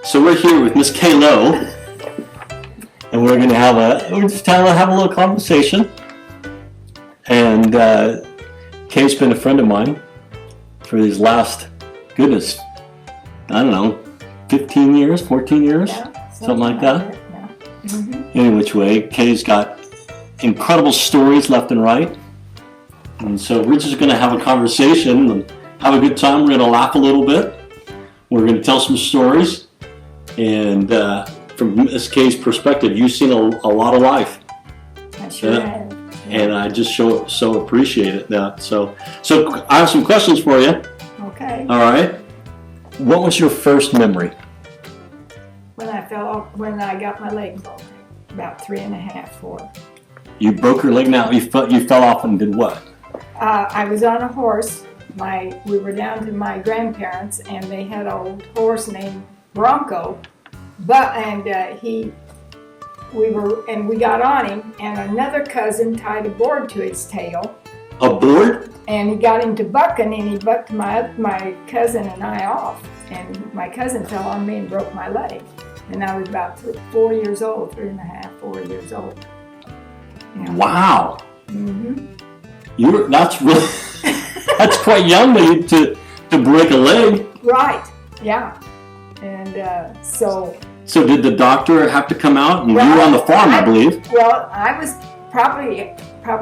So we're here with Miss Kay Lowe, and we're going to have a little conversation. And Kay's been a friend of mine for these last, goodness, I don't know, 15 years, 14 years, something like that. Yeah. Mm-hmm. Any which way, Kay's got incredible stories left and right. And so we're just going to have a conversation and have a good time. We're going to laugh a little bit. We're going to tell some stories. And from Miss Kay's perspective, you've seen a lot of life. I sure have. And I just so appreciate it. So I have some questions for you. Okay. All right. What was your first memory? When I got my leg broken, about 3.5, 4. You broke your leg now. You fell off and did what? I was on a horse. We were down to my grandparents, and they had an old horse named Bronco, we got on him, and another cousin tied a board to his tail. A board? And he got him to bucking, and he bucked my cousin and I off, and my cousin fell on me and broke my leg. And I was about 4 years old, 3.5, 4 years old. Yeah. Wow. Mm-hmm. That's really that's quite young to break a leg. Right. Yeah. And so did the doctor have to come out? And you were on the farm, I believe. Well, I was probably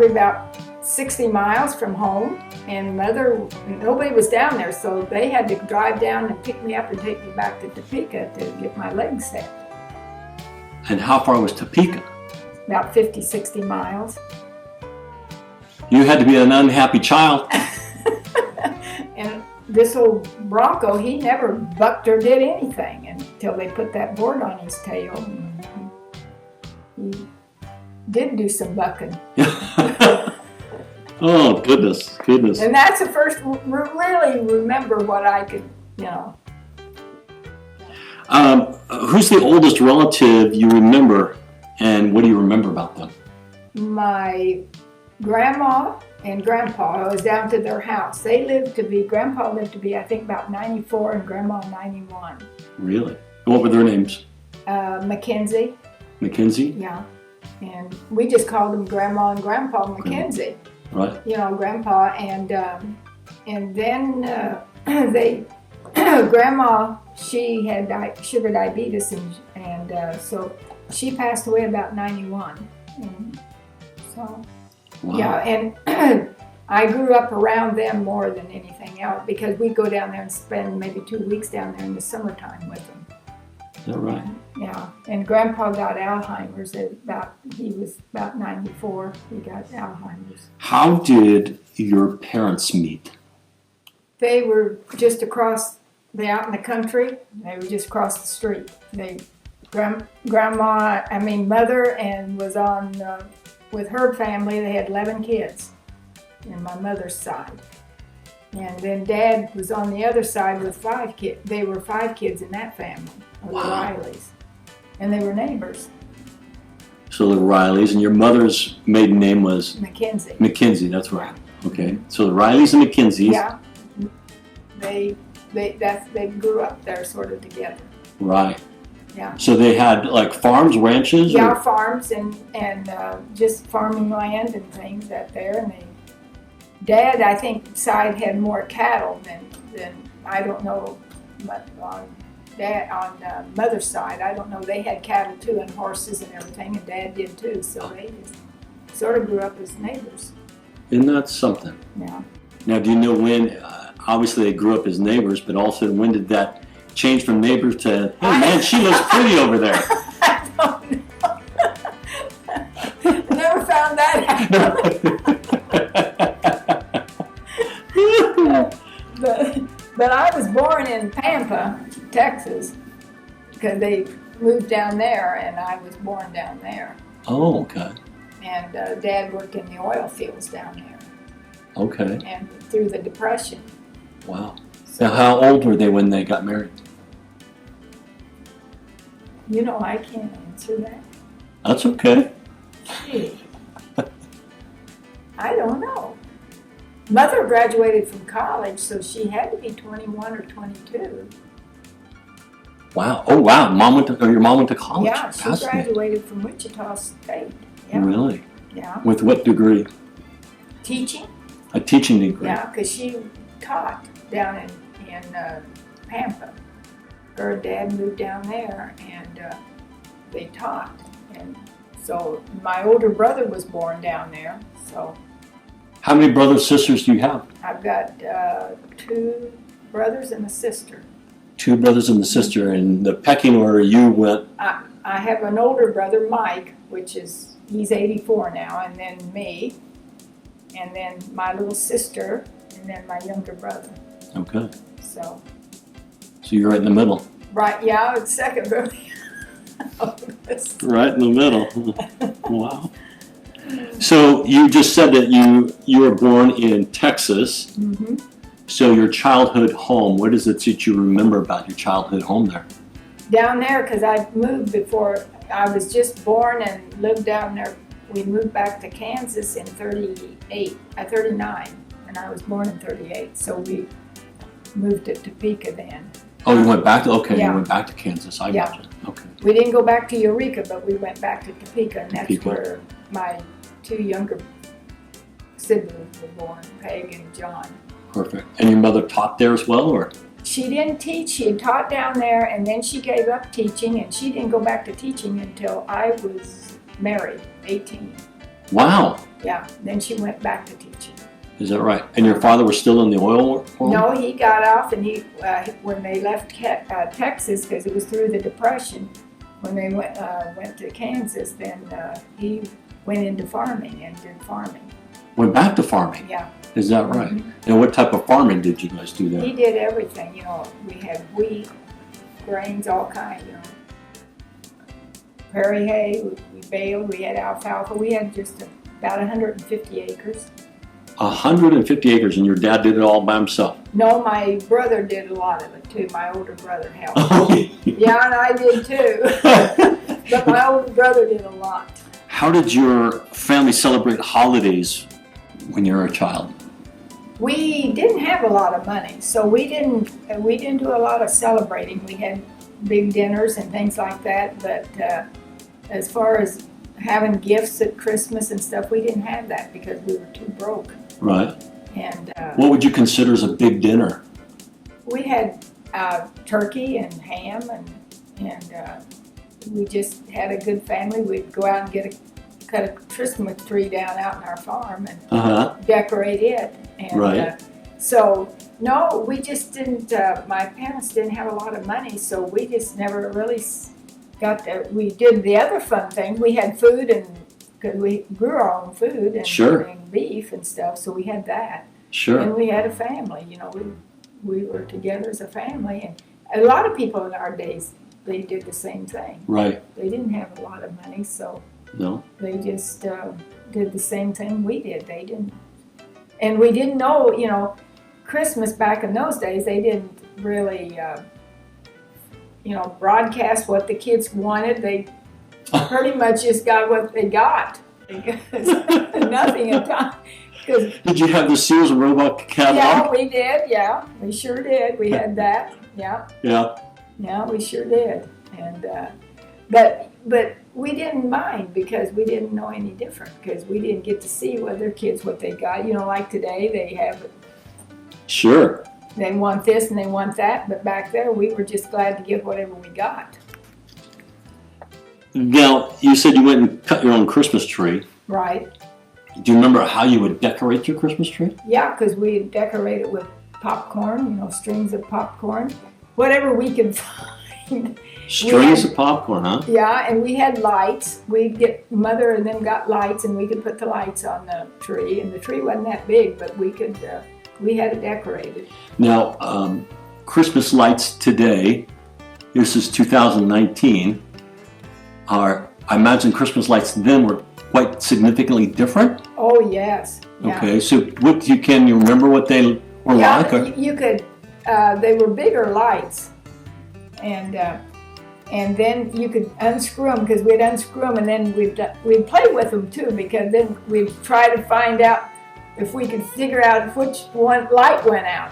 about 60 miles from home, and nobody was down there, so they had to drive down and pick me up and take me back to Topeka to get my legs set. And how far was Topeka? About 50, 60 miles. You had to be an unhappy child. And this old Bronco, he never bucked or did anything until they put that board on his tail. He did do some bucking. Oh, goodness. And that's the first really remember what I could, Who's the oldest relative you remember, and what do you remember about them? My grandma and grandpa. I was down to their house. Grandpa lived to be, I think, about 94, and grandma 91. Really? What were their names? Mackenzie. Mackenzie? Yeah. And we just called them Grandma and Grandpa Mackenzie. Right. Grandpa. And then Grandma, she had sugar diabetes, and so she passed away about 91. And so, wow. Yeah, and I grew up around them more than anything else because we'd go down there and spend maybe 2 weeks down there in the summertime with them. Is that right? Yeah, and Grandpa got Alzheimer's he was about 94. He got Alzheimer's. How did your parents meet? They were just out in the country. They were just across the street. Mother, and was on with her family. They had 11 kids in my mother's side. And then Dad was on the other side with 5 kids. They were 5 kids in that family, the Rileys. And they were neighbors. So the Rileys, and your mother's maiden name was? Mackenzie. Mackenzie, that's right. Okay, so the Rileys and Mackenzies. Yeah. They grew up there sort of together. Right. Yeah. So they had like farms, ranches? Yeah, farms and just farming land and things out there. And Dad, I think, side had more cattle than I don't know, but on Mother's side, I don't know. They had cattle too and horses and everything, and Dad did too. So they just sort of grew up as neighbors. Isn't that something? Yeah. Now, do you know when? Obviously, they grew up as neighbors, but also when did that change from neighbors to, hey man, she looks pretty over there? I don't know. Never found that out. But I was born in Pampa, Texas, because they moved down there, and I was born down there. Oh, okay. And Dad worked in the oil fields down there. Okay. And through the Depression. Wow. So, now, how old were they when they got married? I can't answer that. That's okay. Gee. I don't know. Mother graduated from college, so she had to be 21 or 22. Wow. Oh, wow. Your mom went to college. Yeah, she graduated from Wichita State. Yeah. Really? Yeah. With what degree? Teaching. A teaching degree. Yeah, because she taught down in Pampa. Her dad moved down there, and they taught. And so my older brother was born down there. So. How many brothers, sisters do you have? I've got 2 brothers and a sister. 2 brothers and a sister. In the pecking order, you went. I have an older brother, Mike, he's 84 now, and then me, and then my little sister, and then my younger brother. Okay. So you're right in the middle. Right, yeah, it's second brother. Right in the middle. Wow. So you just said that you were born in Texas. Mm-hmm. So your childhood home, what is it that you remember about your childhood home there? Down there, because I moved before I was just born and lived down there. We moved back to Kansas in 39, and I was born in 38. So we moved to Topeka then. Oh, you went back to, okay, Yeah. You went back to Kansas. I got you. Okay. We didn't go back to Eureka, but we went back to Topeka, and that's Topeka. where my 2 younger siblings were born, Peg and John. Perfect. And your mother taught there as well, or? She didn't teach. She had taught down there, and then she gave up teaching, and she didn't go back to teaching until I was married, 18. Wow. Yeah, then she went back to teaching. Is that right? And your father was still in the oil world? No, he got off, and when they left Texas, because it was through the Depression, when they went to Kansas, then he went into farming and did farming. Went back to farming? Yeah. Is that right? Mm-hmm. And what type of farming did you guys do there? He did everything. We had wheat, grains, all kinds. Prairie hay. We baled. We had alfalfa. We had just about 150 acres. 150 acres, and your dad did it all by himself? No, my brother did a lot of it too. My older brother helped. Oh. Yeah, and I did too. But my older brother did a lot. How did your family celebrate holidays when you were a child? We didn't have a lot of money, so we didn't do a lot of celebrating. We had big dinners and things like that, but as far as having gifts at Christmas and stuff, we didn't have that because we were too broke. Right. And what would you consider as a big dinner? we had turkey and ham, and we just had a good family. We'd go out and cut a Christmas tree down out in our farm and decorate it. And, right. So, no, we just didn't, my parents didn't have a lot of money, so we just never really we did the other fun thing. We had food, and cause we grew our own food and, Sure. and beef and stuff, so we had that. Sure. And we had a family, we were together as a family, and a lot of people in our days, they did the same thing. Right. They didn't have a lot of money, so No. they just did the same thing we did. They didn't, and we didn't know, Christmas back in those days, they didn't really, broadcast what the kids wanted. They pretty much just got what they got. Nothing at time. Did you have the Sears and Roebuck catalog? Yeah, we did. Yeah, we sure did. We had that. Yeah. Yeah. Yeah, we sure did. And but we didn't mind because we didn't know any different, because we didn't get to see other kids what they got. Like today, they have. Sure. They want this and they want that, but back there we were just glad to get whatever we got. Now, you said you went and cut your own Christmas tree. Right. Do you remember how you would decorate your Christmas tree? Yeah, because we decorate it with popcorn, strings of popcorn, whatever we could find. Strings of popcorn, huh? Yeah, and we had lights. Mother and them got lights, and we could put the lights on the tree. And the tree wasn't that big, but we had it decorated. Now, Christmas lights today, this is 2019, I imagine Christmas lights then were quite significantly different? Oh, yes. Yeah. Okay, so can you remember what they were like? Or? You could, they were bigger lights. And then you could unscrew them, because we'd unscrew them, and then we'd play with them too, because then we'd try to find out if we could figure out which one light went out,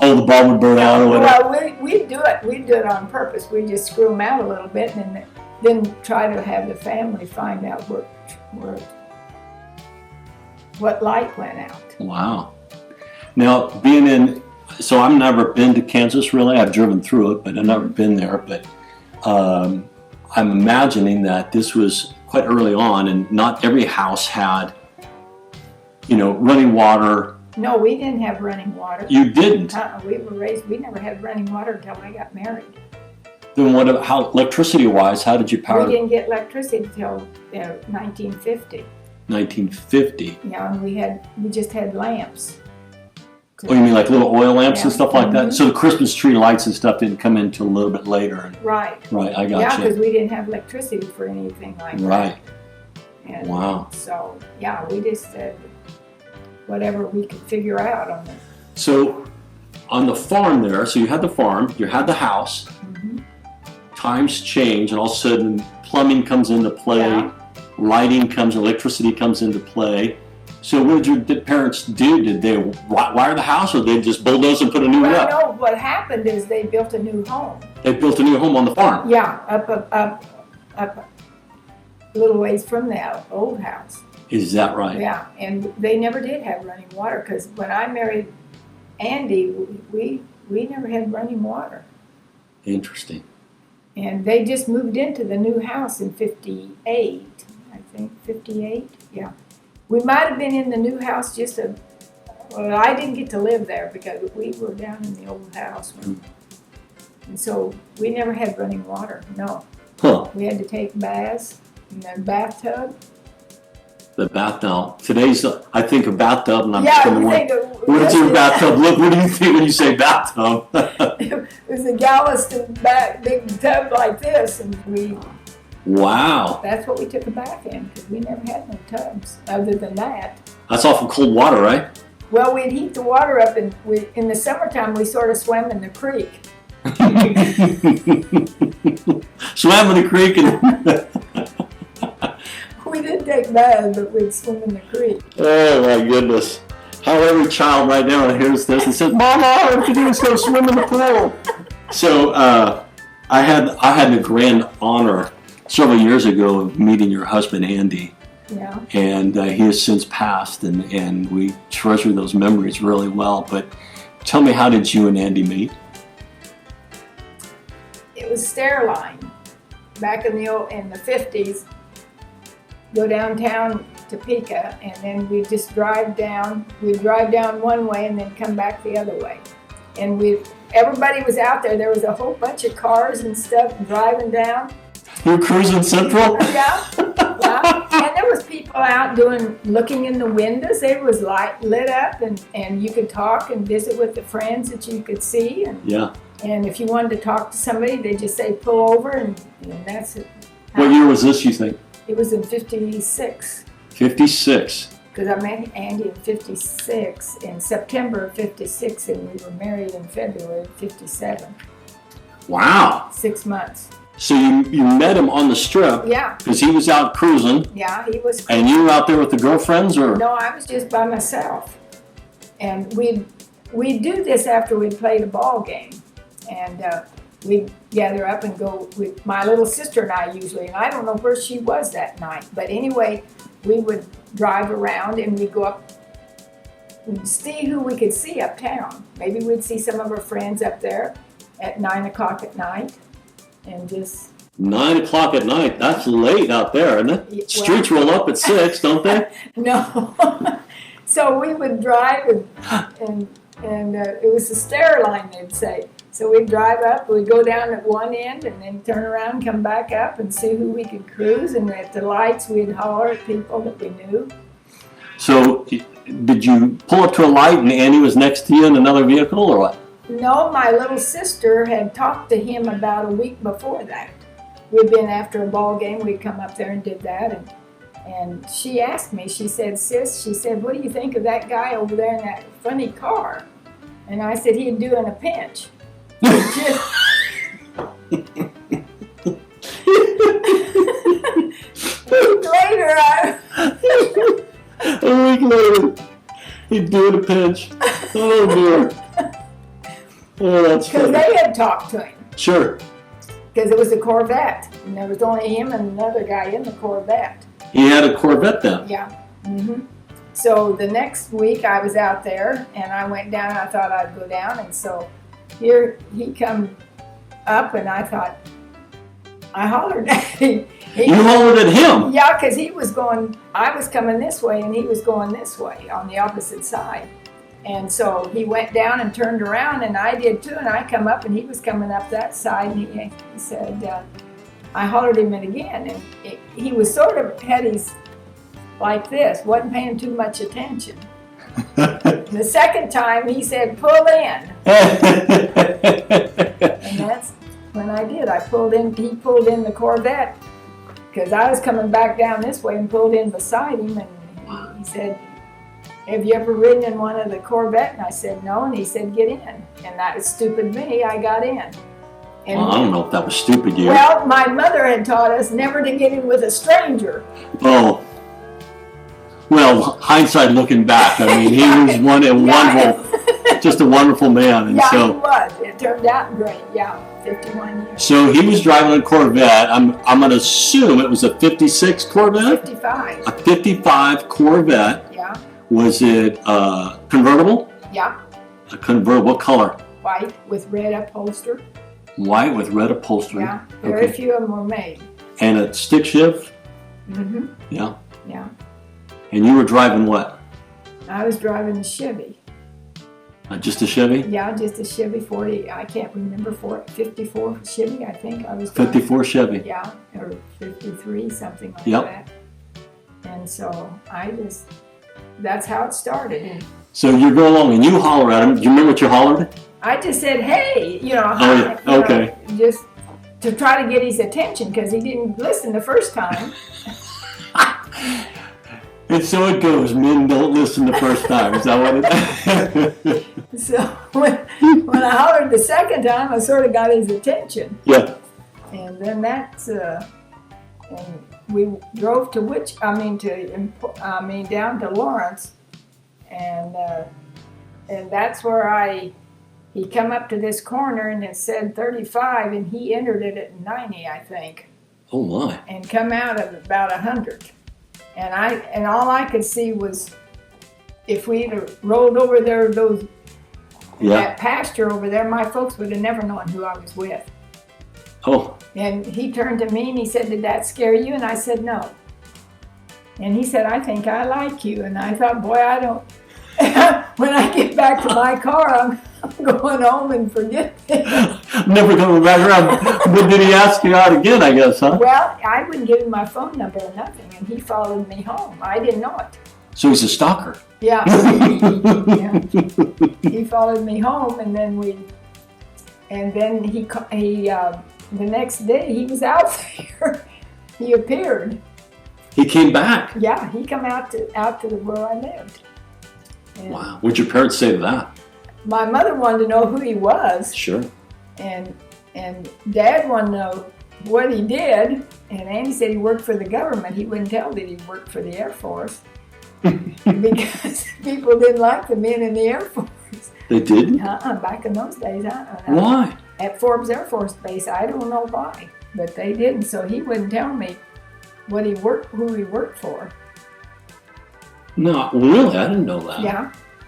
Oh, the bulb would burn out or whatever. Well, we'd do it. We'd do it on purpose. We'd just screw them out a little bit and then try to have the family find out what light went out. Wow. Now, so I've never been to Kansas really. I've driven through it, but I've never been there. But I'm imagining that this was quite early on, and not every house had, running water. No, we didn't have running water. You didn't? We never had running water until I got married. Then electricity-wise, how did you power? We didn't get electricity until 1950. 1950? Yeah, and we just had lamps. Oh, you mean like little oil lamps and stuff like Mm-hmm. that? So the Christmas tree lights and stuff didn't come in until a little bit later. Right. Right, I got Yeah, you. because we didn't have electricity for anything like that. Right. And Wow. So, yeah, we just said whatever we could figure out on it. So on the farm there, so you had the farm, you had the house, Mm-hmm. times change, and all of a sudden plumbing comes into play, Yeah. electricity comes into play. So what did your parents do? Did they wire the house, or did they just bulldoze and put a new one up? Well, no, what happened is they built a new home. They built a new home on the farm. Yeah, up a little ways from the old house. Is that right? Yeah, and they never did have running water because when I married Andy, we never had running water. Interesting. And they just moved into the new house in 58, I think, 58, yeah. We might have been in the new house well, I didn't get to live there because we were down in the old house. And so we never had running water, no. Huh. We had to take baths in the bathtub. The bathtub. Today's, I think of bathtub, and I'm Yeah, thinking, what's your bathtub? Look, what do you think when you say bathtub? It was a Galveston big tub like this, and Wow. that's what we took a bath in because we never had no tubs other than that. That's awful cold water, right? Well, we'd heat the water up, and in the summertime we sort of swam in the creek. Swam in the creek and We didn't take baths, but we'd swim in the creek. oh my goodness. How every child right now hears this and says, Mama, all I have to do is go swim in the pool. So I had the grand honor several years ago of meeting your husband, Andy. Yeah. And he has since passed, and we treasure those memories really well. But tell me, how did you and Andy meet? It was Stairline back in the 50s. Go downtown Topeka, and then we'd just drive down. We'd drive down one way and then come back the other way. And everybody was out there. There was a whole bunch of cars and stuff driving down. You were cruising Central? Yeah, yeah. And there was people out looking in the windows. It was lit up, and you could talk and visit with the friends that you could see. Yeah. And if you wanted to talk to somebody, they just say pull over, and that's it. What year was this, you think? It was in 56. 56. Because I met Andy in 56, in September of 56, and we were married in February of 57. Wow. 6 months. So you met him on the strip? Yeah. Because he was out cruising. Yeah, he was. And you were out there with the girlfriends, or? No, I was just by myself. And we'd do this after we'd played a ball game. And we'd gather up and go with my little sister and I usually. And I don't know where she was that night. But anyway, we would drive around and we'd go up and see who we could see uptown. Maybe we'd see some of our friends up there at 9 o'clock at night. And just 9 o'clock at night. That's late out there, isn't it? Well, Streets roll up at 6, don't they? No. So we would drive and it was the stair line, they'd say. So we'd drive up, we'd go down at one end and then turn around, come back up and see who we could cruise. And at the lights, we'd holler at people that we knew. So did you pull up to a light and Andy was next to you in another vehicle, or what? No, my little sister had talked to him about a week before that. We'd been after a ball game, we'd come up there and did that. And she asked me, she said, sis, she said, what do you think of that guy over there in that funny car? And I said, he'd do in a pinch. A week later, A week later. He'd do it a pinch. Oh dear. Oh, that's Because funny. they had talked to him. Sure. Because it was a Corvette. And there was only him and another guy in the Corvette. He had a Corvette then. Yeah. So the next week I was out there and I went down. I thought I'd go down. And so here he come up and I thought, I hollered at him. You hollered at him? Yeah, because he was going, I was coming this way and he was going this way on the opposite side. And so he went down and turned around and I did too. And I come up and he was coming up that side. And he said, I hollered him in again. And he was sort of had his like this, wasn't paying too much attention. The second time he said, pull in. And that's when I did. I pulled in, he pulled in the Corvette because I was coming back down this way and pulled in beside him. And he said, have you ever ridden in one of the Corvette? And I said, no. And he said, get in. And that was stupid me. I got in. And Well, I don't know if that was stupid, you. well, my mother had taught us never to get in with a stranger. Oh. Well, hindsight looking back, I mean, he was wonderful, just a wonderful man. And Yeah, he so, was. It turned out great. Yeah, 51 years. so he was driving a Corvette. I'm going to assume it was a 56 Corvette? 55. A 55 Corvette. Yeah, Was it convertible? yeah. A convertible color? White with red upholster. White with red upholstery. Yeah, very Okay. few of them were made. And a stick shift? Mm-hmm. Yeah. Yeah. And you were driving what? I was driving a Chevy. Just a Chevy? Yeah, just a Chevy 40. I can't remember 54 Chevy. I think I was driving. 54 Chevy. Yeah, or 53, something like Yep. that. And so that's how it started. And So you go along and you holler at him. Do you remember what you hollered? I just said, hey, Oh, yeah. Okay. just to try to get his attention because he didn't listen the first time. And so it goes. Men don't listen the first time. Is that what it is? So when I hollered the second time, I sort of got his attention. Yeah. And then that's, and we drove to down to Lawrence, and that's where he come up to this corner and it said 35, and he entered it at 90, I think, Oh my. and come out at about 100. And all I could see was if we'd have rolled over there, that pasture over there, my folks would have never known who I was with. Oh. And he turned to me and he said, did that scare you? And I said, no. And he said, I think I like you. And I thought, boy, I don't. When I get back to my car, I'm going home and forget it. Never coming back around. But did he ask you out again, I guess, huh? Well, I wouldn't give him my phone number or nothing. And he followed me home. I didn't know it. So he's a stalker. Yeah. Yeah. He followed me home and then the next day he was out there. He appeared. He came back. Yeah, he come out to where I lived. And Wow. What'd your parents say to that? my mother wanted to know who he was, Sure. and Dad wanted to know what he did. And Andy said he worked for the government. He wouldn't tell that he worked for the Air Force because people didn't like the men in the Air Force. They didn't? Back in those days, Why? At Forbes Air Force Base, I don't know why, but they didn't. So he wouldn't tell me who he worked for. No, really? I didn't know that.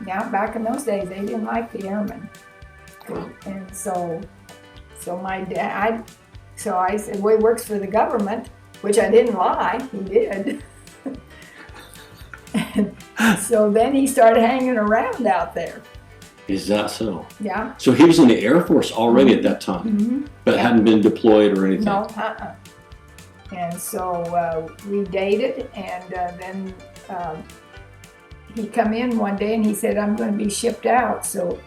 Yeah, back in those days, they didn't like the airmen. And so my dad, I said, well, he works for the government, which I didn't lie, he did. And so then he started hanging around out there. Is that so? Yeah. So he was in the Air Force already at that time, but hadn't been deployed or anything? No, And so we dated, and then he come in one day and he said, I'm going to be shipped out, so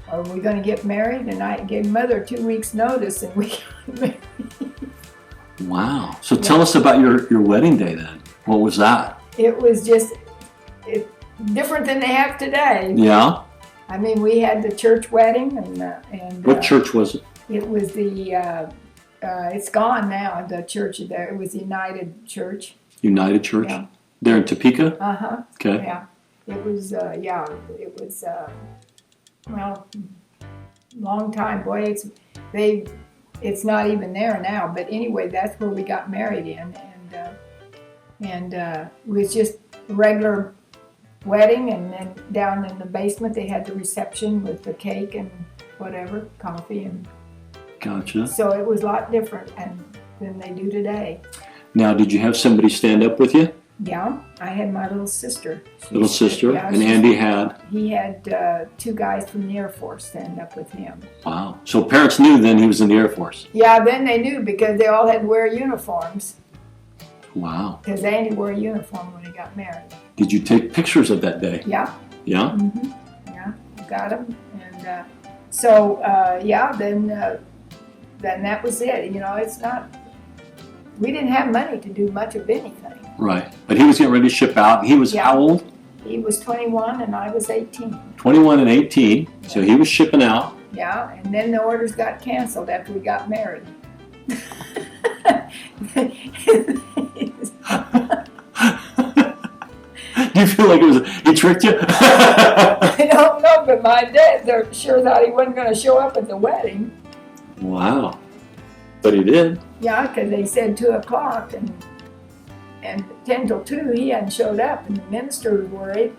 are we going to get married? And I gave Mother 2 weeks notice, and we got married. Wow. So tell us about your wedding day then. What was that? It was just different than they have today. Yeah. I mean, we had the church wedding, and What church was it? It was it's gone now, the church there. It was United Church. United Church? Yeah. There in Topeka? Uh-huh. Okay. Yeah. It was, well, long time. Boy, it's not even there now. But anyway, that's where we got married in, and it was just a regular wedding. And then down in the basement, they had the reception with the cake and whatever, coffee, and Gotcha. so it was a lot different than they do today. Now, did you have somebody stand up with you? Yeah, I had my little sister. Little sister, Yeah, and Andy had. He had 2 guys from the Air Force stand up with him. Wow. So parents knew then he was in the Air Force. Yeah, then they knew because they all had to wear uniforms. Wow. Because Andy wore a uniform when he got married. Did you take pictures of that day? Yeah. Yeah? Mm-hmm. Yeah, got them. And then that was it. You know, it's not, we didn't have money to do much of anything. Right. But he was getting ready to ship out. He was how old? He was 21 and I was 18. 21 and 18. So he was shipping out. Yeah, and then the orders got canceled after we got married. Do you feel like he tricked you? I don't know, but my dad sure thought he wasn't going to show up at the wedding. Wow. But he did. Yeah, because they said 2 o'clock and 10 till 2 he hadn't showed up, and the minister was worried.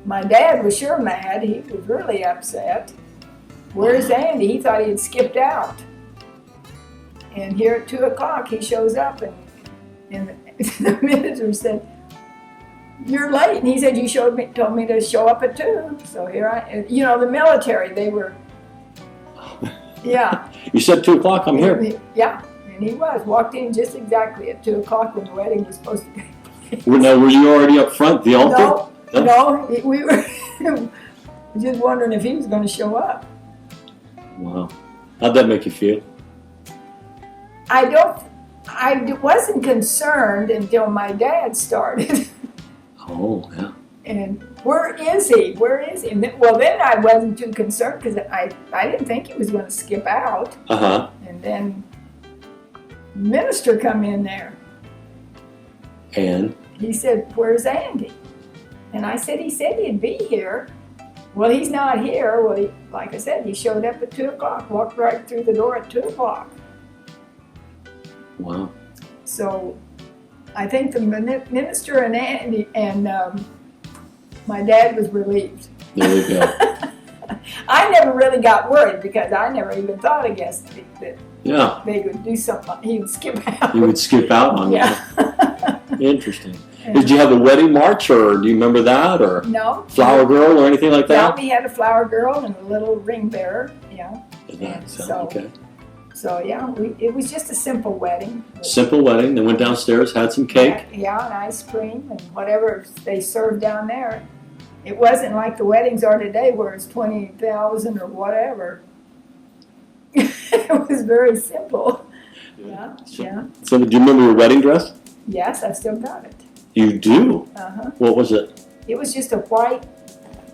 My dad was sure mad. He was really upset. Where's Andy? He thought he had skipped out. And here at 2 o'clock he shows up, and the minister said, "You're late." And he said, "You told me to show up at 2. So here the military, they were, yeah. You said 2 o'clock, I'm here. Yeah, and he walked in just exactly at 2 o'clock when the wedding was supposed to be. Now, were you already up front, the altar? No, we were just wondering if he was going to show up. Wow. How'd that make you feel? I wasn't concerned until my dad started. Oh, yeah. And where is he? Where is he? Well, then I wasn't too concerned because I didn't think he was going to skip out. Uh-huh. And then the minister come in there. And? He said, "Where's Andy?" And I said, "He said he'd be here." "Well, he's not here." Well, like I said, he showed up at 2 o'clock, walked right through the door at 2 o'clock. Wow. So I think the minister and Andy and my dad was relieved. There you go. I never really got worried because I never even thought, I guess, that they would do something. He would skip out. He would skip out on you. Yeah. Interesting. Did you have the wedding march, or do you remember that, or no flower girl, or anything like that? Yeah, we had a flower girl and a little ring bearer. Yeah. Okay. So yeah, it was just a simple wedding. Simple wedding. They went downstairs, had some cake. Yeah, and ice cream and whatever they served down there. It wasn't like the weddings are today where it's 20,000 or whatever. It was very simple. Yeah. So do you remember your wedding dress? Yes, I still got it. You do? Uh-huh. What was it? It was just a white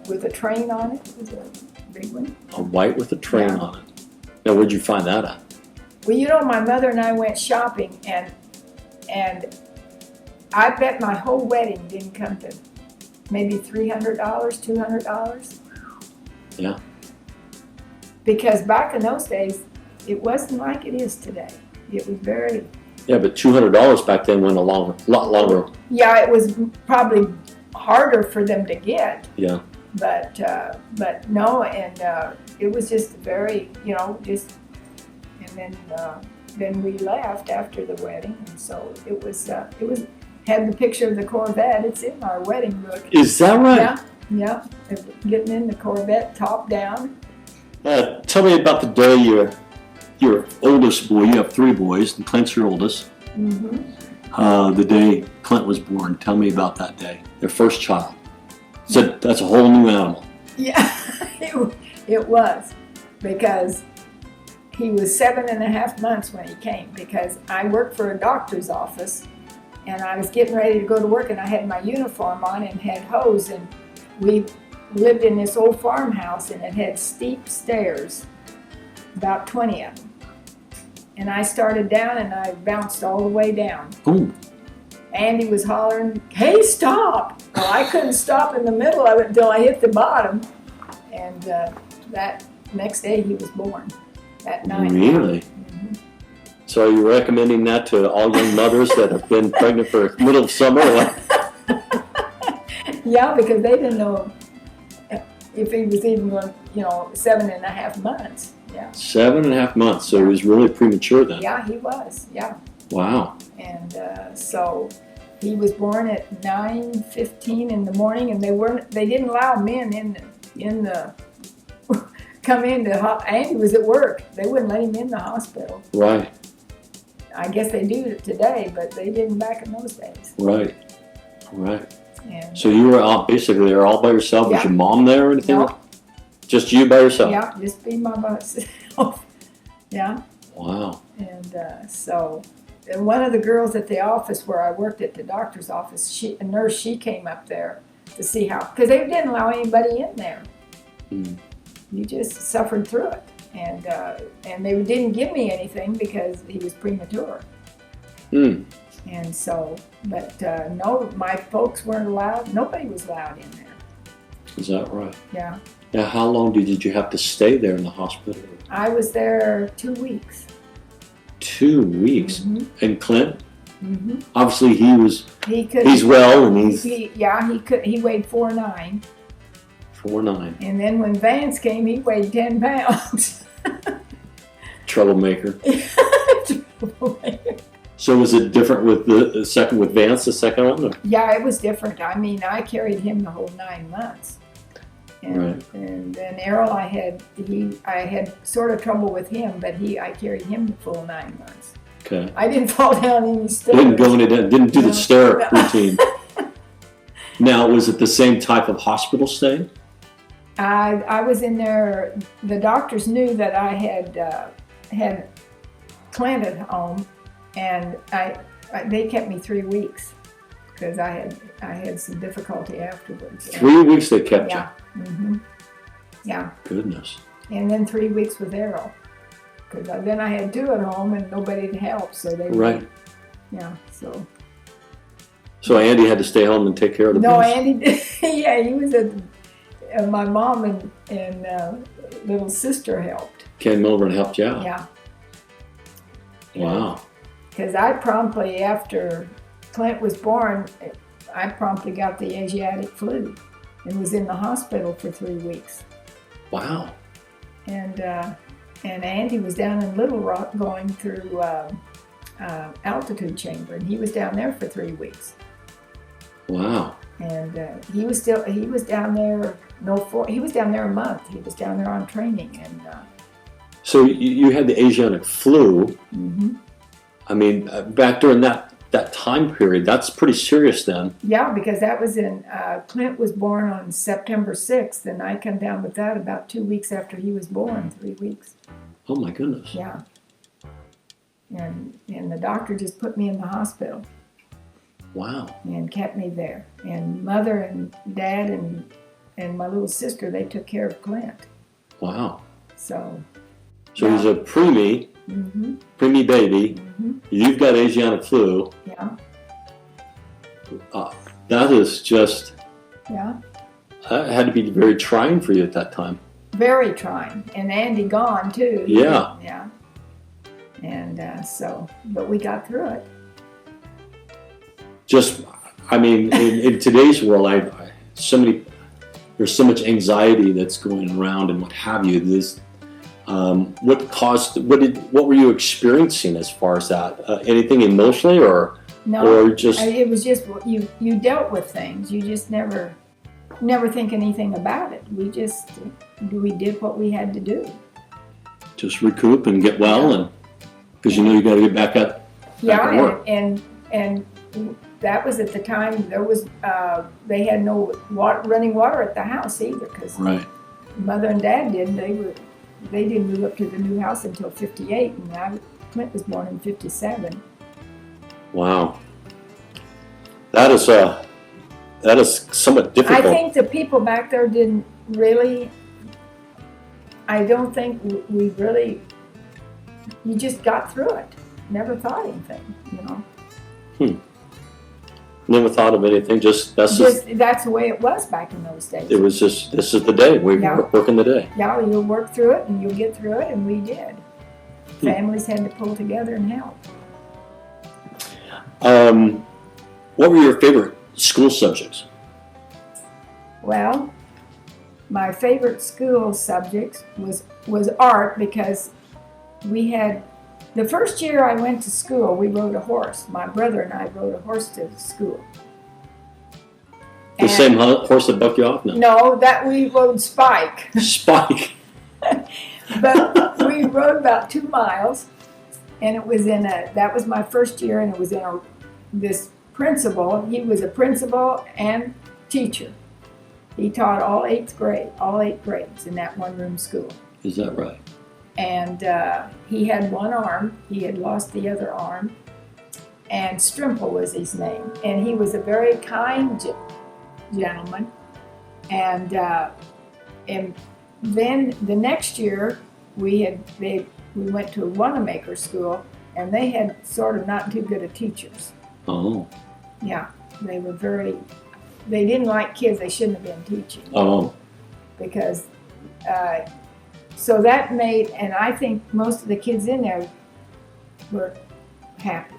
with a train on it. It was a big one. A white with a train on it. Now, where'd you find that at? Well, my mother and I went shopping, and I bet my whole wedding didn't come to maybe $300, $200. Yeah. Because back in those days, it wasn't like it is today. It was very... Yeah, but $200 back then went a lot longer. Yeah, it was probably harder for them to get. Yeah. But no, and it was just very, and then we left after the wedding, and so it was had the picture of the Corvette. It's in our wedding book. Is that right? Yeah, getting in the Corvette, top down. Tell me about the day your oldest boy. You have 3 boys, and Clint's your oldest. Mm-hmm. The day Clint was born. Tell me about that day. Their first child. So that's a whole new animal. Yeah, it was, because he was 7.5 months when he came, because I worked for a doctor's office, and I was getting ready to go to work, and I had my uniform on and had hose, and we lived in this old farmhouse, and it had steep stairs, about 20 of them. And I started down, and I bounced all the way down. Ooh. Andy was hollering, "Hey, stop!" Well, I couldn't stop in the middle of it until I hit the bottom. And that next day he was born at 9. Really? Mm-hmm. So are you recommending that to all young mothers that have been pregnant for middle of summer? Yeah, because they didn't know if he was even going, 7.5 months. Yeah. 7.5 months. So he was really premature then. Yeah, he was. Yeah. Wow. And so he was born at 9:15 in the morning, and they didn't allow men in the come in to. Andy was at work. They wouldn't let him in the hospital. Right. I guess they do it today, but they didn't back in those days. Right. Right. And, So you were all basically there all by yourself. Yeah. Was your mom there or anything? No. Just you by yourself? Yeah, just be my myself. Yeah. Wow. And and one of the girls at the office where I worked at the doctor's office, a nurse, she came up there to see how, because they didn't allow anybody in there. Mm. You just suffered through it. And they didn't give me anything because he was premature. Mm. And so, but no, my folks weren't allowed. Nobody was allowed in there. Is that right? Yeah. Now, how long did you have to stay there in the hospital? I was there 2 weeks. 2 weeks. Mm-hmm. And Clint? Mm-hmm. Obviously, He could. he's well, and he's He could. He weighed 4'9". 4'9". And then when Vance came, he weighed 10 pounds. Troublemaker. So was it different with the second, with Vance, the second one? Or? Yeah, it was different. I mean, I carried him the whole 9 months. And, Right. and then Errol, I had sort of trouble with him, but I carried him the full 9 months. Okay. I didn't fall down any stairs. Didn't do No. the stair No. routine. Now, was it the same type of hospital stay? I was in there. The doctors knew that I had Clint at home, and they kept me 3 weeks because I had some difficulty afterwards. 3 weeks they kept Yeah. Mm-hmm. Yeah. you. Goodness. And then 3 weeks with Errol, because then I had 2 at home and nobody to help. So they Right. Yeah. So. So Andy had to stay home and take care of the No, business? Andy did. Yeah, he was at. My mom and little sister helped. Ken Milburn helped you out. Yeah. Wow. Because I promptly, after Clint was born, I promptly got the Asiatic flu and was in the hospital for 3 weeks. Wow. And Andy was down in Little Rock going through altitude chamber, and he was down there for 3 weeks. Wow. And he was down there. He was down there a month. He was down there on training, and. So you had the Asiatic flu. Mm-hmm. I mean, back during that time period, that's pretty serious then. Yeah, because that was in, Clint was born on September 6th, and I come down with that about 2 weeks after he was born, 3 weeks. Oh my goodness. Yeah. And the doctor just put me in the hospital Wow. and kept me there. And Mother and Dad and my little sister, they took care of Clint. Wow. So. So he's a preemie baby. Mm-hmm. You've got Asiatic flu. Yeah. That is just, Yeah. that had to be very trying for you at that time. Very trying. And Andy gone too. Yeah. Yeah. And but we got through it. Just, I mean, in today's world, there's so much anxiety that's going around and what have you. What were you experiencing as far as that? Anything emotionally or just? It was just you dealt with things. You just never think anything about it. We did what we had to do. Just recoup and get well, and because you know you got to get back at work. and that was at the time there was they had no running water at the house either, because Right. Mother and Dad didn't. They didn't move up to the new house until 58, and Clint was born in 57. Wow. That is somewhat difficult. I think the people back there didn't really. I don't think we really. You just got through it. Never thought anything, you know. Never thought of anything. Just that's That's the way it was back in those days. it was just this is the day we working the day. Yeah, you'll work through it and you'll get through it, and we did. Families had to pull together and help. What were your favorite school subjects? Well, my favorite school subject was art, because we had, the first year I went to school, we rode a horse. My brother and I rode a horse to school. The same horse that bucked you off? No, that we rode Spike. Spike. But we rode about 2 miles, and it was that was my first year, and it was in this principal. He was a principal and teacher. He taught all 8th grade, all 8 grades in that one-room school. Is that right? And he had one arm. He had lost the other arm. And Strimple was his name. And he was a very kind gentleman. And then the next year, we went to a Wanamaker school, and they had sort of not too good of teachers. Oh. Yeah, they didn't like kids they shouldn't have been teaching. Oh. Because, so that made, and I think most of the kids in there were happy.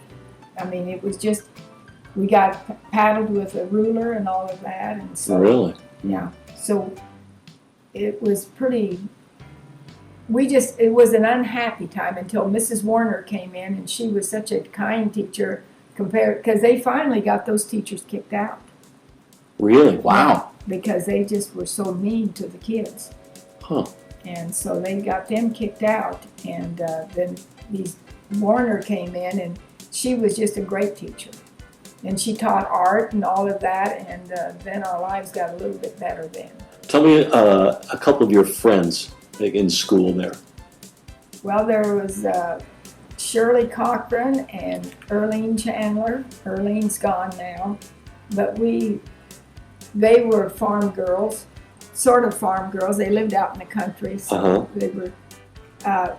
I mean, it was just, we got paddled with a ruler and all of that. And so, really? Yeah. So it was pretty, it was an unhappy time until Mrs. Warner came in, and she was such a kind teacher because they finally got those teachers kicked out. Really? Wow. Because they just were so mean to the kids. Huh. And so they got them kicked out, and then Warner came in, and she was just a great teacher. And she taught art and all of that, and then our lives got a little bit better then. Tell me a couple of your friends in school there. Well, there was Shirley Cochran and Earlene Chandler. Earlene's gone now, but they were farm girls, sort of farm girls. They lived out in the country, so they were.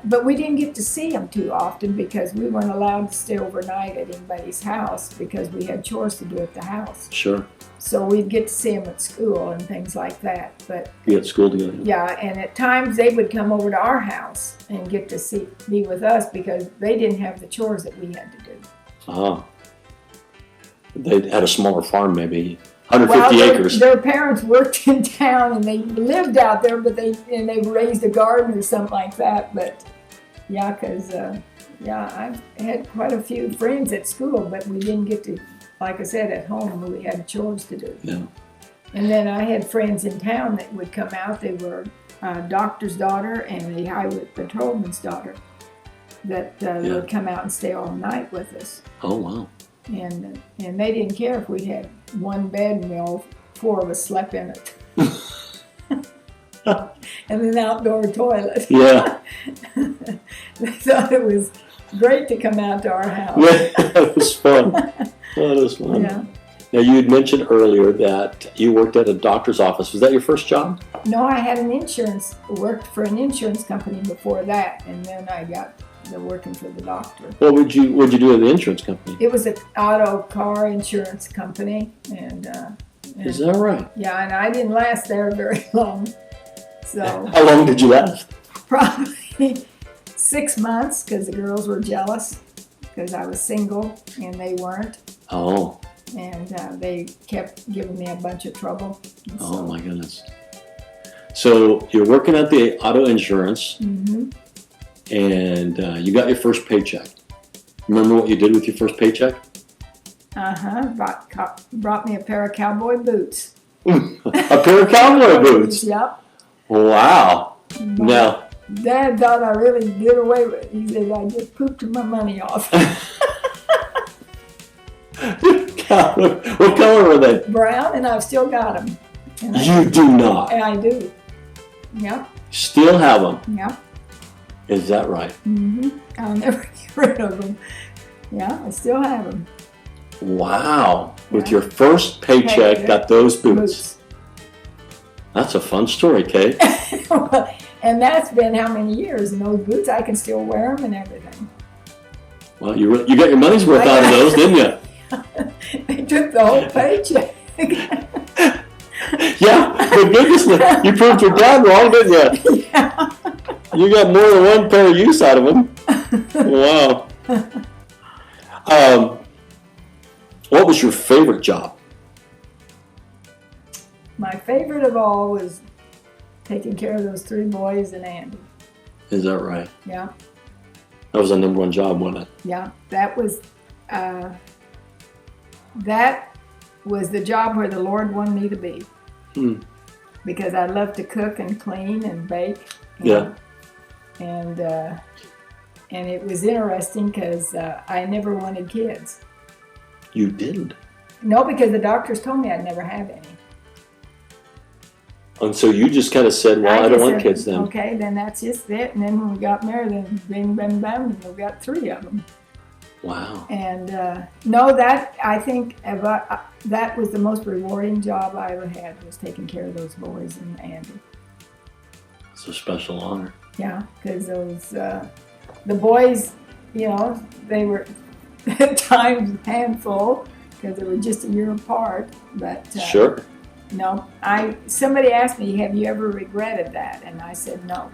But we didn't get to see them too often because we weren't allowed to stay overnight at anybody's house because we had chores to do at the house. Sure. So we'd get to see them at school and things like that. But you at school together? Yeah, and at times they would come over to our house and get to be with us because they didn't have the chores that we had to do. Ah. They had a smaller farm, maybe 150 acres. Their parents worked in town and they lived out there, but they raised a garden or something like that. But yeah, because I've had quite a few friends at school, but we didn't get to. Like I said, at home we had chores to do. Yeah. And then I had friends in town that would come out. They were a doctor's daughter and a highway patrolman's daughter that would come out and stay all night with us. Oh, wow. And they didn't care if we had one bed and all 4 of us slept in it. And an outdoor toilet. Yeah. They thought it was great to come out to our house. Yeah, that was fun. That was fun. Yeah. Now, you had mentioned earlier that you worked at a doctor's office. Was that your first job? No, I had worked for an insurance company before that, and then I got working for the doctor. What would you do at the insurance company? It was an auto car insurance company, and is that right? Yeah, and I didn't last there very long. So how long did you last? Probably 6 months, because the girls were jealous because I was single and they weren't. Oh. And they kept giving me a bunch of trouble. Oh my goodness. So you're working at the auto insurance, and you got your first paycheck. Remember what you did with your first paycheck? Brought me a pair of cowboy boots. A pair of cowboy boots? Yep. Wow. Now, Dad thought I really did away with it. He said I just pooped my money off. what color were they? Brown, and I've still got them. You do not? I do. Yep. Still have them? Yep. Is that right? Mm-hmm. I'll never get rid of them. Yeah, I still have them. Wow. With your first paycheck, got those boots. That's a fun story, Kay. And that's been how many years? And those boots, I can still wear them and everything. Well, you got your money's worth out of those, didn't you? They They took the whole paycheck. Yeah, but goodness, you proved your dad wrong, didn't you? Yeah. You got more than one pair of use out of him. Wow. What was your favorite job? My favorite of all was taking care of those 3 boys and Andy. Is that right? Yeah. That was the number one job, wasn't it? Yeah, that was the job where the Lord wanted me to be. Because I love to cook and clean and bake. Yeah. And it was interesting because I never wanted kids. You didn't? No, because the doctors told me I'd never have any. And so you just kind of said, well, I don't want kids then. Okay, then that's just it. And then when we got married, then bing, bang, bang, and we got 3 of them. Wow. And no, I think that was the most rewarding job I ever had, was taking care of those boys and Andy. It's a special honor. Yeah, because those, the boys, you know, they were at times a handful because they were just a year apart. But sure. No, somebody asked me, have you ever regretted that? And I said, no.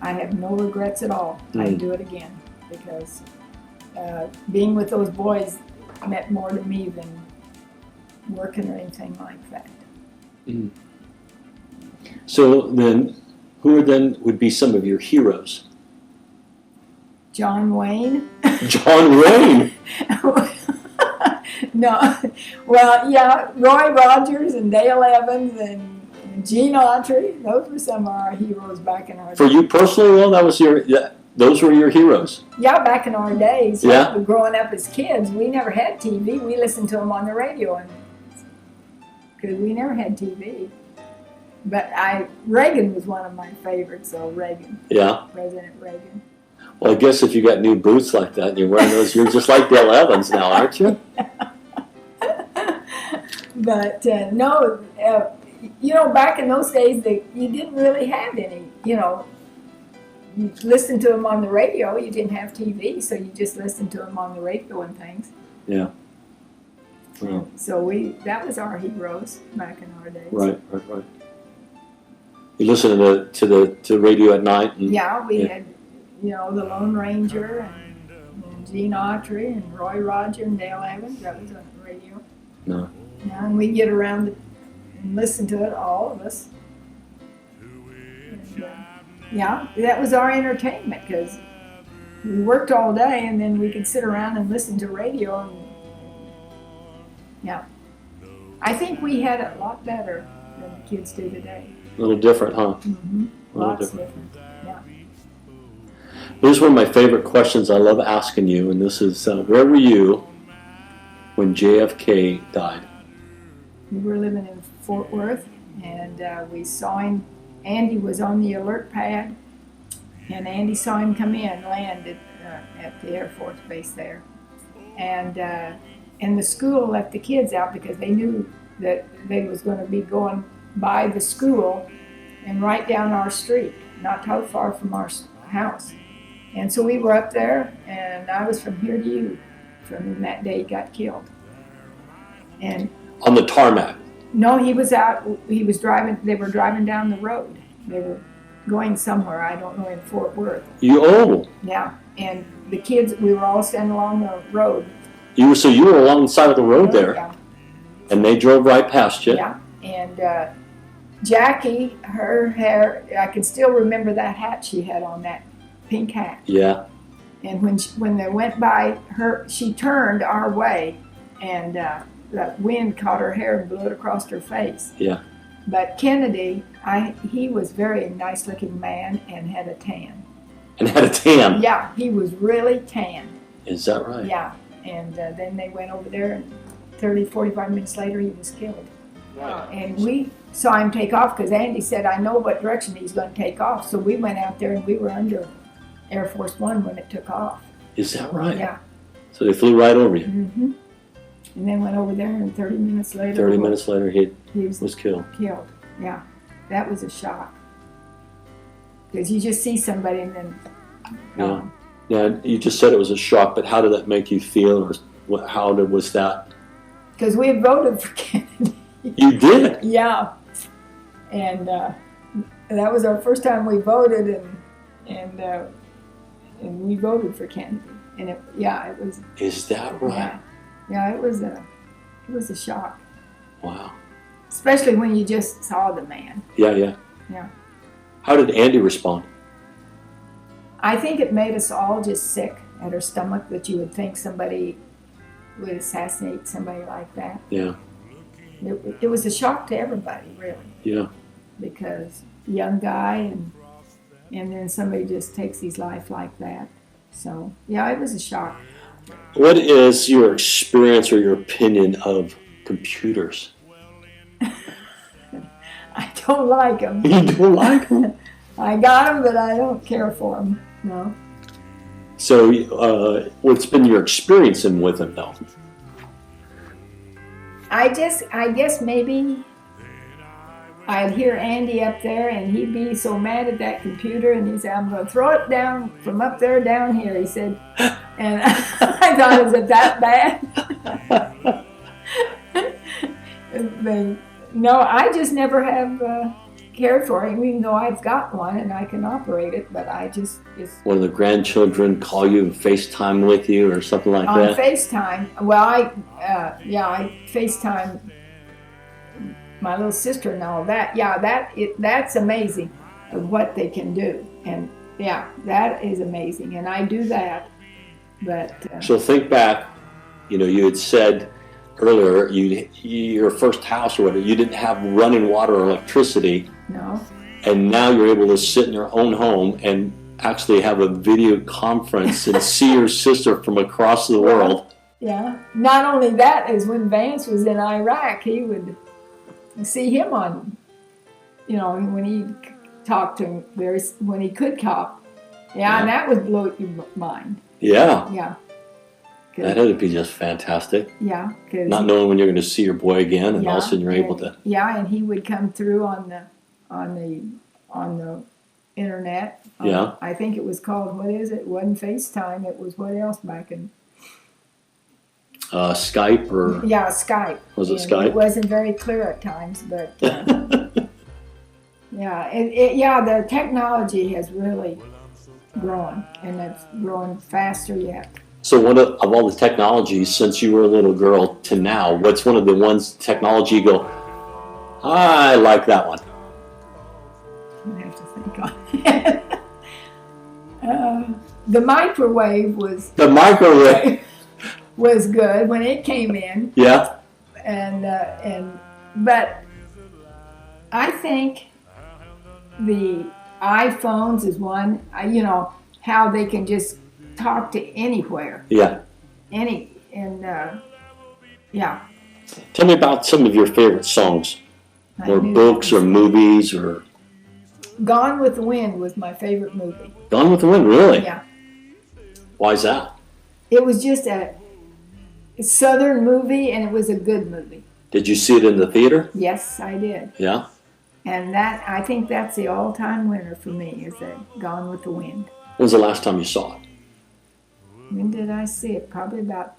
I have no regrets at all. I'd do it again because being with those boys meant more to me than working or anything like that. So then, who would be some of your heroes? John Wayne. John Wayne. No, well, yeah, Roy Rogers and Dale Evans and Gene Autry. Those were some of our heroes back in our day. For you personally, well, those were your heroes. Yeah, back in our days. Yeah. Growing up as kids, we never had TV. We listened to them on the radio, because we never had TV. But Reagan was one of my favorites. So Reagan. Yeah. President Reagan. Well, I guess if you got new boots like that and you're wearing those, you're just like Dale Evans now, aren't you? But no, you know, back in those days, you didn't really have any, you know, you listened to them on the radio. You didn't have TV, so you just listened to them on the radio and things. Yeah. Well, so that was our heroes back in our days. Right. You listen to radio at night? And, yeah, we had, you know, the Lone Ranger and Gene Autry and Roy Rogers and Dale Evans. That was on the radio. No. Yeah, and we'd get around and listen to it, all of us. And, yeah, that was our entertainment because we worked all day and then we could sit around and listen to radio. And, yeah, I think we had it a lot better than the kids do today. A little different, huh? Mm-hmm. Lots different. Yeah. This is one of my favorite questions I love asking you, and this is, where were you when JFK died? We were living in Fort Worth, and we saw him. Andy was on the alert pad, and Andy saw him come in, land at the Air Force Base there. And the school let the kids out because they knew that they was going to be going by the school and right down our street, not too far from our house. And so we were up there, and I was from here to you from that day he got killed. And on the tarmac? No, he was out. He was driving. They were driving down the road. They were going somewhere. I don't know, in Fort Worth. Yeah, and the kids. We were all standing along the road. You were along the side of the road there, yeah. And they drove right past you. Yeah, and Jackie, her hair. I can still remember that hat she had on, that pink hat. Yeah. And when they went by her, she turned our way, and the wind caught her hair and blew it across her face. Yeah. But Kennedy, he was a very nice looking man and had a tan. And had a tan? Yeah, he was really tan. Is that right? Yeah, and then they went over there, and 30, 45 minutes later he was killed. Wow. And we saw him take off because Andy said, I know what direction he's going to take off. So we went out there and we were under Air Force One when it took off. Is that right? Yeah. So they flew right over you? Mm-hmm. And then went over there, and 30 minutes later... 30 minutes later, he was killed. Killed, yeah. That was a shock. Because you just see somebody and then... Yeah, you just said it was a shock, but how did that make you feel? Or how was that because we had voted for Kennedy. You did? Yeah, and that was our first time we voted, and we voted for Kennedy, and it was. Is that right? Yeah, it was a shock, Wow. especially when you just saw the man. Yeah. Yeah. How did Andy respond? I think it made us all just sick at our stomach that you would think somebody would assassinate somebody like that. Yeah. It was a shock to everybody, really. Yeah. Because young guy and then somebody just takes his life like that. So yeah, it was a shock. What is your experience or your opinion of computers? I don't like them. You don't like them? I got them, but I don't care for them. No. So, what's been your experience with them, though? I guess maybe I'd hear Andy up there and he'd be so mad at that computer and he'd say, I'm going to throw it down from up there down here, he said. And I thought, is it that bad? But, no, I just never have cared for it, even though I've got one and I can operate it, but it's One of the grandchildren call you and FaceTime with you or something like on that? FaceTime. Well, I FaceTime my little sister and all that. Yeah, that's amazing what they can do, and yeah, that is amazing, and I do that. But So think back. You had said earlier your first house or whatever, you didn't have running water or electricity. no, And now you're able to sit in your own home and actually have a video conference and see your sister from across the world. yeah. Not only that, is when Vance was in Iraq, he would see him on, when he talked to him, when he could talk. Yeah, and that would blow your mind. Yeah. Yeah. That would be just fantastic. Yeah. Not knowing when you're going to see your boy again, and all of a sudden you're able to. Yeah, and he would come through on the internet. Yeah. I think it was called, what is it? It wasn't FaceTime. It was what else back in? Skype or. Yeah, Skype. Was it Skype? It wasn't very clear at times, but yeah, the technology has really grown, and it's growing faster yet. So one of all the technologies, since you were a little girl to now, what's one of the ones technology you go, I like that one? I have to think on it. The microwave was. The microwave. Was good when it came in. Yeah. But I think the iPhones is one. How they can just talk to anywhere. Yeah. Yeah. Tell me about some of your favorite songs, or books, or movies, or. Gone with the Wind was my favorite movie. Gone with the Wind, really? Yeah. Why is that? It was just a Southern movie, and it was a good movie. Did you see it in the theater? Yes, I did. Yeah. And I think that's the all-time winner for me, is that Gone with the Wind. When was the last time you saw it? When did I see it? Probably about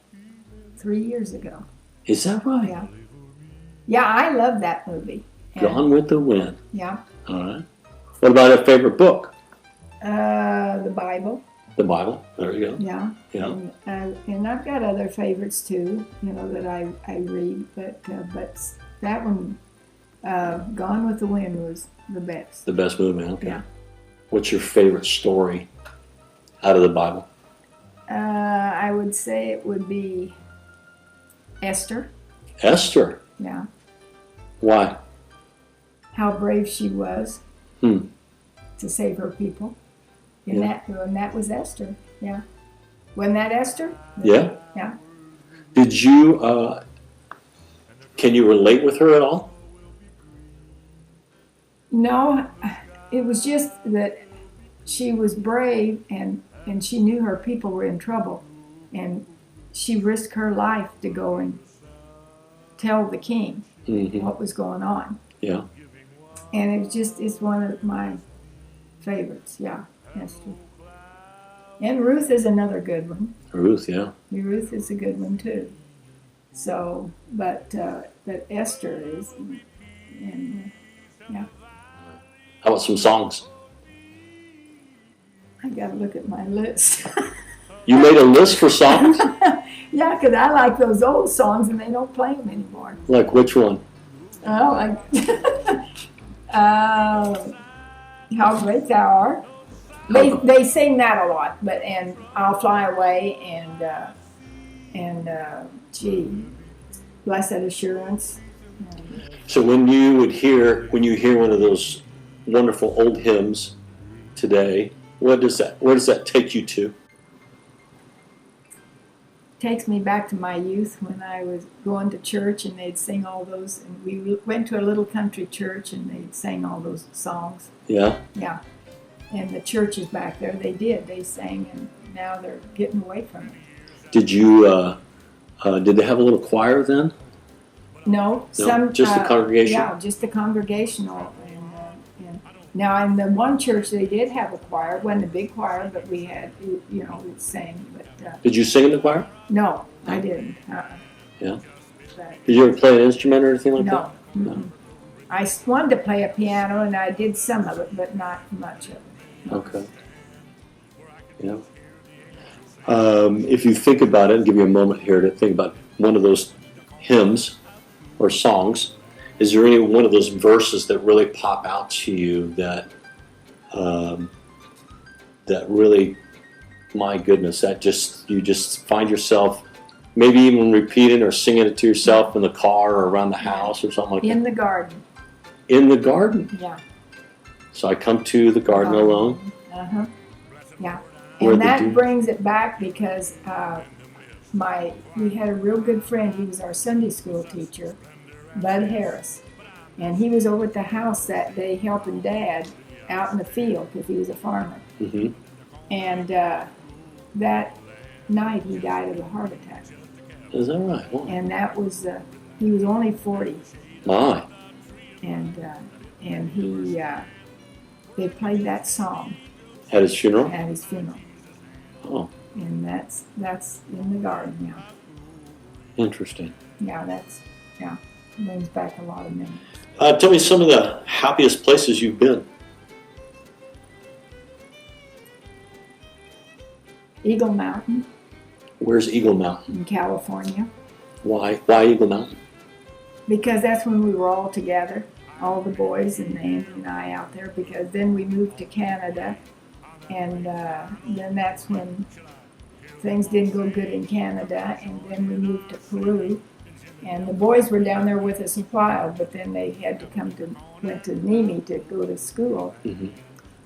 3 years ago. Is that right? Yeah. Yeah, I love that movie. Gone with the Wind. Yeah. All right. What about a favorite book? The Bible. The Bible. There you go. Yeah. Yeah. And I've got other favorites too, that I read, but that one, Gone with the Wind, was the best. The best movie. Okay. Yeah. What's your favorite story out of the Bible? I would say it would be Esther. Esther. Yeah. Why? How brave she was to save her people. And that was Esther. Yeah. Wasn't that Esther? Yeah. Yeah. Did you, can you relate with her at all? No, it was just that she was brave and she knew her people were in trouble. And she risked her life to go and tell the king what was going on. Yeah. And it's one of my favorites. Yeah. Esther. And Ruth is another good one. Ruth, yeah. Ruth is a good one too. So, but Esther is, and yeah. How about some songs? I gotta look at my list. You made a list for songs? Yeah, because I like those old songs and they don't play them anymore. Like which one? Oh, How Great Thou Art. They sing that a lot, and I'll Fly Away and Blessed Assurance. So when you hear one of those wonderful old hymns today, where does that take you to? Takes me back to my youth when I was going to church and they'd sing all those, and we went to a little country church and they'd sing all those songs. Yeah. Yeah. And the churches back there, they sang, and now they're getting away from it. Did you did they have a little choir then? No, just the congregation. Yeah, just the congregational. And now in the one church they did have a choir. It wasn't a big choir, but we had, we'd sing. But did you sing in the choir? No, I didn't. Yeah. But, did you ever play an instrument or anything like no. that? No. I wanted to play a piano, and I did some of it, but not much of it. No. Okay. Yeah. If you think about it, and give you a moment here to think about one of those hymns or songs, is there any one of those verses that really pop out to you that really, my goodness, that you just find yourself maybe even repeating or singing it to yourself in the car or around the house or something like that? In the garden. In the garden? Yeah. So I come to the garden alone? Uh-huh. Yeah. Where And that brings it back because we had a real good friend. He was our Sunday school teacher, Bud Harris. And he was over at the house that day helping Dad out in the field because he was a farmer. Mm-hmm. And that night he died of a heart attack. Is that right? Wow. And that was, he was only 40. My. And he, they played that song. At his funeral? At his funeral. Oh. And that's in the garden now. Interesting. Yeah, brings back a lot of memories. Tell me some of the happiest places you've been. Eagle Mountain. Where's Eagle Mountain? In California. Why Eagle Mountain? Because that's when we were all together, all the boys and Andy and I out there, because then we moved to Canada, and then that's when things didn't go good in Canada, and then we moved to Peru, and the boys were down there with us a while, but then they had to went to Nimi to go to school, mm-hmm.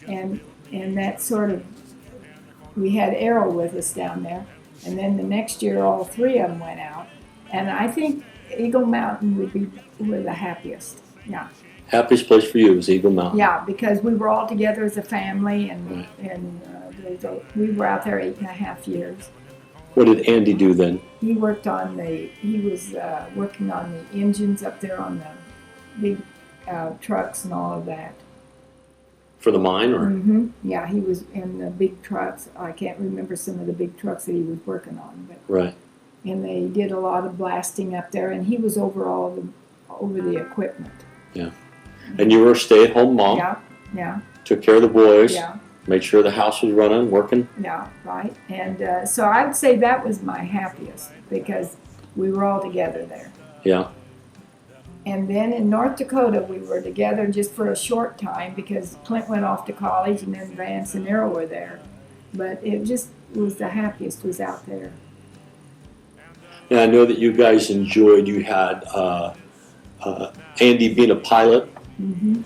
and that sort of, we had Errol with us down there, and then the next year all three of them went out, and I think Eagle Mountain were the happiest. Yeah. Happiest place for you was Eagle Mountain. Yeah, because we were all together as a family, and we were out there 8.5 years. What did Andy do then? He worked he was working on the engines up there on the big trucks and all of that. For the mine, or? Mm-hmm. Yeah, he was in the big trucks. I can't remember some of the big trucks that he was working on, but right. And they did a lot of blasting up there, and he was over the equipment. Yeah. And you were a stay-at-home mom. Yeah. Took care of the boys. Yeah. Made sure the house was running, working. Yeah, right. And so I'd say that was my happiest because we were all together there. Yeah. And then in North Dakota, we were together just for a short time because Clint went off to college, and then Vance and Errol were there. But it just was the happiest was out there. And I know that you guys enjoyed, you had Andy being a pilot, mm-hmm.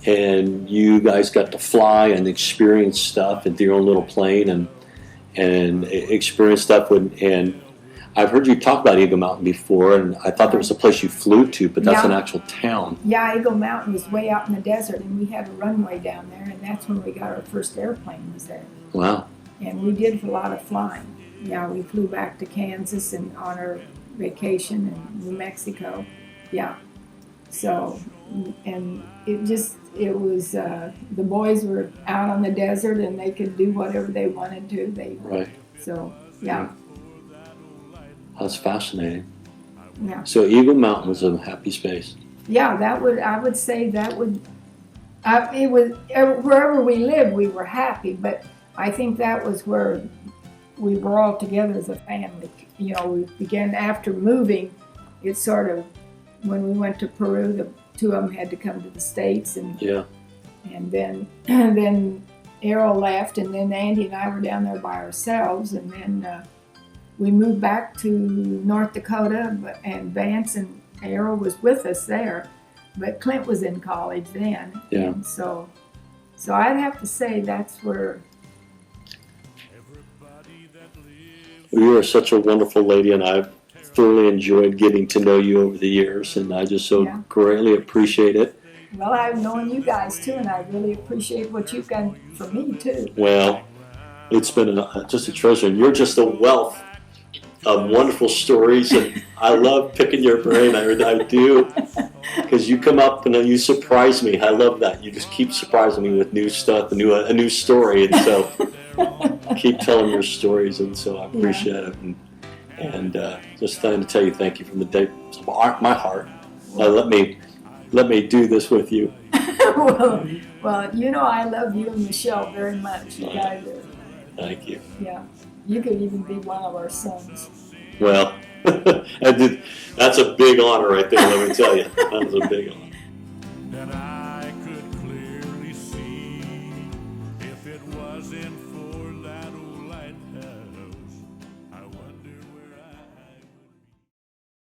and you guys got to fly and experience stuff into your own little plane and experience stuff. And I've heard you talk about Eagle Mountain before, and I thought there was a place you flew to, but that's an actual town. Yeah, Eagle Mountain was way out in the desert, and we had a runway down there, and that's when we got our first airplane was there. Wow. And we did a lot of flying. Yeah, we flew back to Kansas and on our vacation in New Mexico. Yeah. So, and it was, the boys were out on the desert and they could do whatever they wanted to. Right. So, yeah. That's fascinating. Yeah. So Eagle Mountain was a happy space. Yeah, I would say that would, it was, wherever we lived, we were happy, but I think that was where we were all together as a family. You know, we began after moving, it sort of, when we went to Peru, the two of them had to come to the States, and Yeah. then Errol left, and then Andy and I were down there by ourselves, and then we moved back to North Dakota, and Vance and Errol was with us there, but Clint was in college then. Yeah. And so I'd have to say that's where. You are such a wonderful lady, and I've thoroughly enjoyed getting to know you over the years, and I just so Yeah. greatly appreciate it. Well, I've known you guys too, and I really appreciate what you've done for me too. Well, it's been just a treasure. You're just a wealth of wonderful stories, and I love picking your brain. I do, because you come up and you surprise me. I love that. You just keep surprising me with new stuff, a new story, and so keep telling your stories, and so I appreciate it. And just trying to tell you thank you from the depths of my heart. Let me do this with you. well, you know I love you and Michelle very much. You guys are, Thank you. yeah. You could even be one of our sons. Well, that's a big honor right there, let me tell you. That was a big honor.